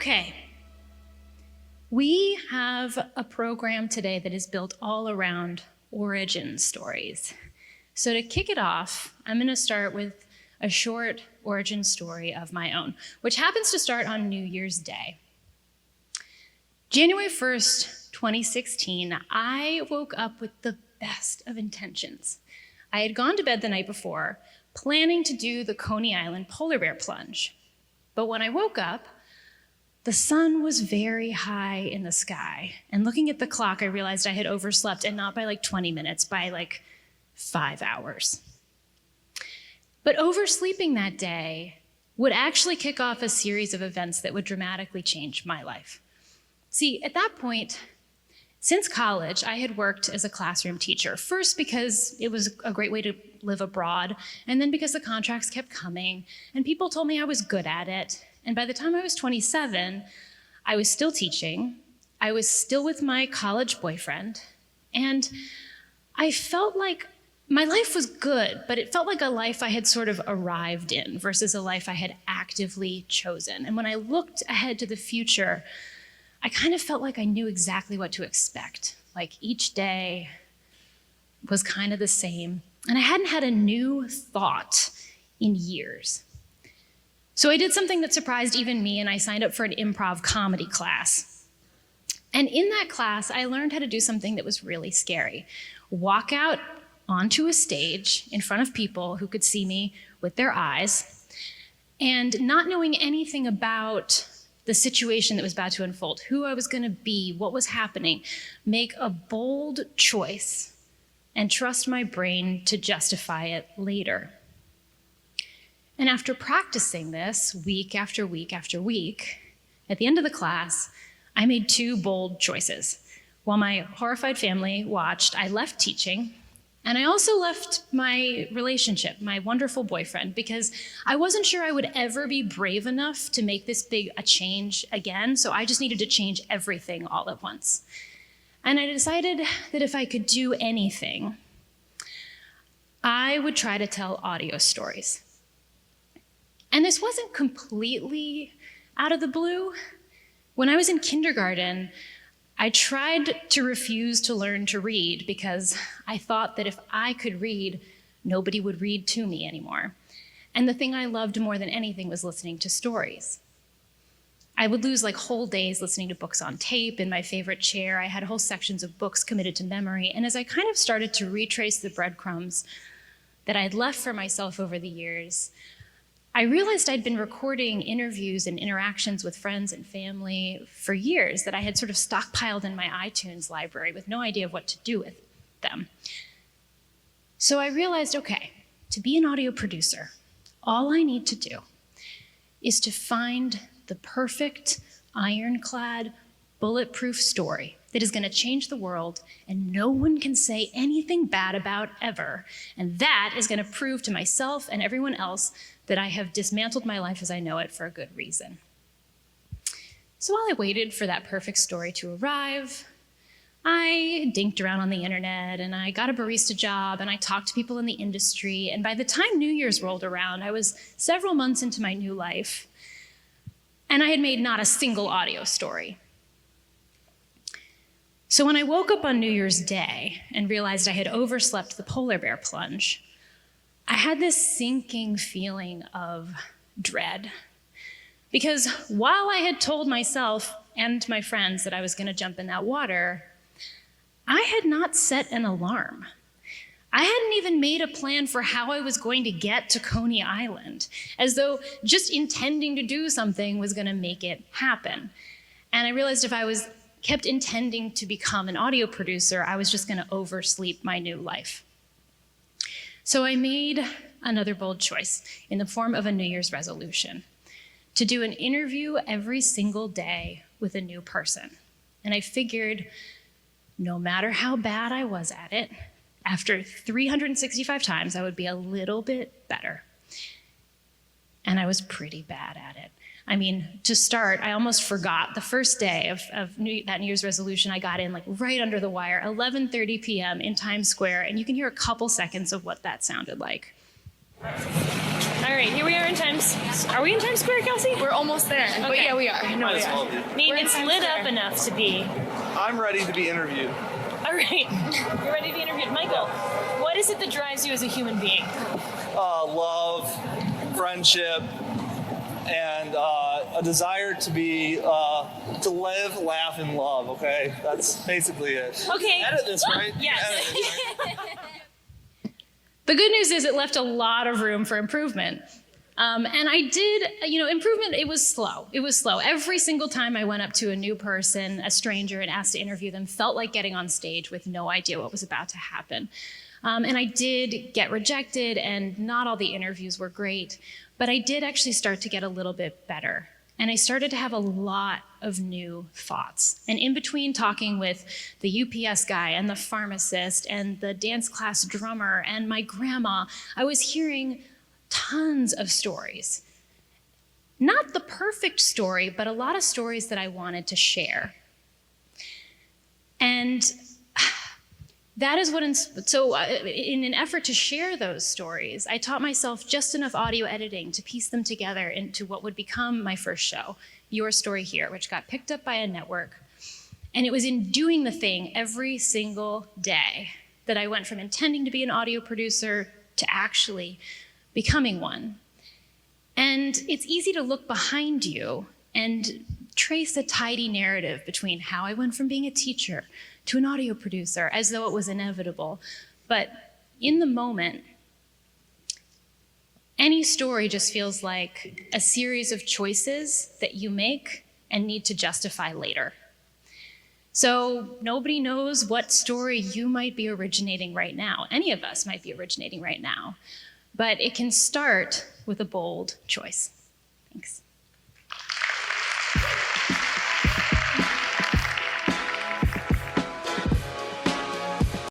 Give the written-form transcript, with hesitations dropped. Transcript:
Okay, we have a program today that is built all around origin stories. So to kick it off, I'm going to start with a short origin story of my own, which happens to start on New Year's Day. January 1st, 2016, I woke up with the best of intentions. I had gone to bed the night before, planning to do the Coney Island polar bear plunge. But when I woke up, the sun was very high in the sky. And looking at the clock, I realized I had overslept, and not by like 20 minutes, by like 5 hours. But oversleeping that day would actually kick off a series of events that would dramatically change my life. See, at that point, since college, I had worked as a classroom teacher, first because it was a great way to live abroad, and then because the contracts kept coming, and people told me I was good at it. And by the time I was 27, I was still teaching, I was still with my college boyfriend, and I felt like my life was good, but it felt like a life I had sort of arrived in versus a life I had actively chosen. And when I looked ahead to the future, I kind of felt like I knew exactly what to expect. Like each day was kind of the same, and I hadn't had a new thought in years. So I did something that surprised even me, and I signed up for an improv comedy class. And in that class, I learned how to do something that was really scary. Walk out onto a stage in front of people who could see me with their eyes, and not knowing anything about the situation that was about to unfold, who I was going to be, what was happening, make a bold choice and trust my brain to justify it later. And after practicing this week after week after week, at the end of the class, I made 2 bold choices. While my horrified family watched, I left teaching, and I also left my relationship, my wonderful boyfriend, because I wasn't sure I would ever be brave enough to make this big a change again, so I just needed to change everything all at once. And I decided that if I could do anything, I would try to tell audio stories. And this wasn't completely out of the blue. When I was in kindergarten, I tried to refuse to learn to read because I thought that if I could read, nobody would read to me anymore. And the thing I loved more than anything was listening to stories. I would lose like whole days listening to books on tape in my favorite chair. I had whole sections of books committed to memory. And as I kind of started to retrace the breadcrumbs that I had left for myself over the years, I realized I'd been recording interviews and interactions with friends and family for years that I had sort of stockpiled in my iTunes library with no idea of what to do with them. So I realized, okay, to be an audio producer, all I need to do is to find the perfect, ironclad, bulletproof story that is going to change the world and no one can say anything bad about ever. And that is going to prove to myself and everyone else that I have dismantled my life as I know it for a good reason. So while I waited for that perfect story to arrive, I dinked around on the internet and I got a barista job and I talked to people in the industry. And by the time New Year's rolled around, I was several months into my new life and I had made not a single audio story. So when I woke up on New Year's Day and realized I had overslept the polar bear plunge, I had this sinking feeling of dread. Because while I had told myself and my friends that I was going to jump in that water, I had not set an alarm. I hadn't even made a plan for how I was going to get to Coney Island, as though just intending to do something was going to make it happen. And I realized if I kept intending to become an audio producer, I was just going to oversleep my new life. So I made another bold choice in the form of a New Year's resolution to do an interview every single day with a new person. And I figured no matter how bad I was at it, after 365 times, I would be a little bit better. And I was pretty bad at it. I mean, to start, I almost forgot the first day of that New Year's resolution. I got in like right under the wire, 11:30 p.m. in Times Square, and you can hear a couple seconds of what that sounded like. All right, here we are in Times. Are we in Times Square, Kelsey? We're almost there, but yeah, we are. No, we are. I mean, it's lit up enough to be. I'm ready to be interviewed. All right, you're ready to be interviewed. Michael, what is it that drives you as a human being? Love, friendship, and a desire to be, to live, laugh, and love, okay? That's basically it. Okay. Edit this, right? Yes. Edit this, right? The good news is it left a lot of room for improvement. And I did, improvement, it was slow. It was slow. Every single time I went up to a new person, a stranger, and asked to interview them, felt like getting on stage with no idea what was about to happen. And I did get rejected, and not all the interviews were great, but I did actually start to get a little bit better. And I started to have a lot of new thoughts. And in between talking with the UPS guy and the pharmacist and the dance class drummer and my grandma, I was hearing tons of stories. Not the perfect story, but a lot of stories that I wanted to share. And that is what, in an effort to share those stories, I taught myself just enough audio editing to piece them together into what would become my first show, Your Story Here, which got picked up by a network. And it was in doing the thing every single day that I went from intending to be an audio producer to actually becoming one. And it's easy to look behind you and trace a tidy narrative between how I went from being a teacher to an audio producer, as though it was inevitable. But in the moment, any story just feels like a series of choices that you make and need to justify later. So nobody knows what story you might be originating right now. Any of us might be originating right now. But it can start with a bold choice. Thanks.